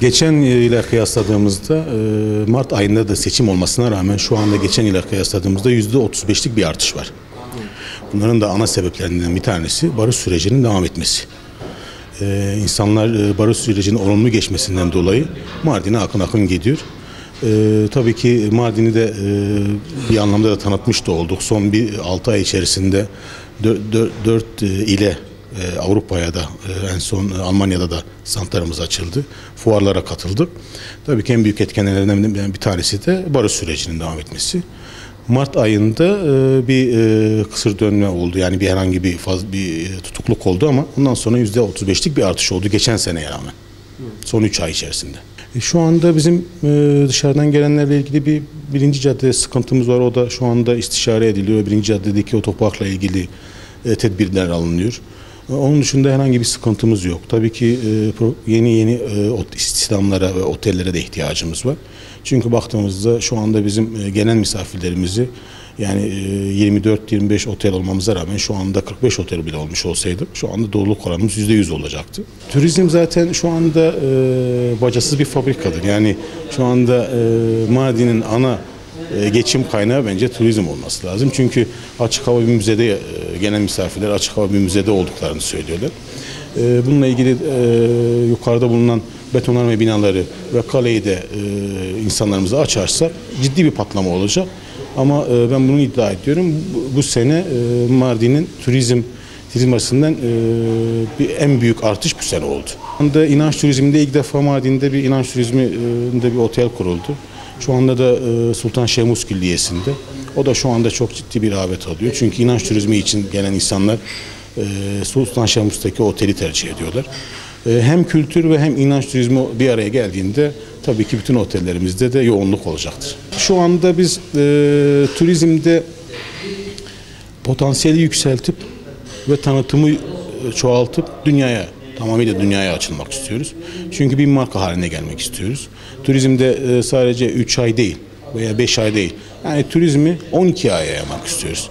Geçen ile kıyasladığımızda Mart ayında da seçim olmasına rağmen şu anda geçen ile kıyasladığımızda %35'lik bir artış var. Bunların da ana sebeplerinden bir tanesi barış sürecinin devam etmesi. İnsanlar barış sürecinin olumlu geçmesinden dolayı Mardin'e akın akın gidiyor. Tabii ki Mardin'i de bir anlamda da tanıtmış da olduk. Son 6 ay içerisinde 4 ile Avrupa'ya da en son Almanya'da da standlarımız açıldı. Fuarlara katıldık. Tabii ki en büyük etkenlerden bir tanesi de barış sürecinin devam etmesi. Mart ayında bir kısır dönme oldu. Yani herhangi bir tutukluk oldu ama ondan sonra %35'lik bir artış oldu geçen seneye rağmen. Son 3 ay içerisinde. Şu anda bizim dışarıdan gelenlerle ilgili birinci cadde sıkıntımız var. O da şu anda istişare ediliyor. Birinci caddedeki otoparkla ilgili tedbirler alınıyor. Onun dışında herhangi bir sıkıntımız yok. Tabii ki yeni istihdamlara ve otellere de ihtiyacımız var. Çünkü baktığımızda şu anda bizim gelen misafirlerimizi yani 24-25 otel olmamıza rağmen şu anda 45 otel bile olmuş olsaydık şu anda doluluk oranımız %100 olacaktı. Turizm zaten şu anda bacasız bir fabrikadır. Yani şu anda Mardin'in ana geçim kaynağı bence turizm olması lazım. Çünkü açık hava bir müzede gelen misafirler açık hava bir müzede olduklarını söylüyorlar. Bununla ilgili yukarıda bulunan betonarme binaları ve kaleyi de insanlarımıza açarsa ciddi bir patlama olacak. Ama ben bunu iddia ediyorum. Bu sene Mardin'in turizm açısından en büyük artış bu sene oldu. İnanç turizminde ilk defa Mardin'de bir inanç turizminde bir otel kuruldu. Şu anda da Sultan Şehmus Külliyesi'nde. O da şu anda çok ciddi bir rağbet alıyor. Çünkü inanç turizmi için gelen insanlar Sultan Şehmus'taki oteli tercih ediyorlar. Hem kültür ve hem inanç turizmi bir araya geldiğinde tabii ki bütün otellerimizde de yoğunluk olacaktır. Şu anda biz turizmde potansiyeli yükseltip ve tanıtımı çoğaltıp tamamıyla dünyaya açılmak istiyoruz. Çünkü bir marka haline gelmek istiyoruz. Turizmde sadece 3 ay değil veya 5 ay değil. Yani turizmi 12 aya yaymak istiyoruz.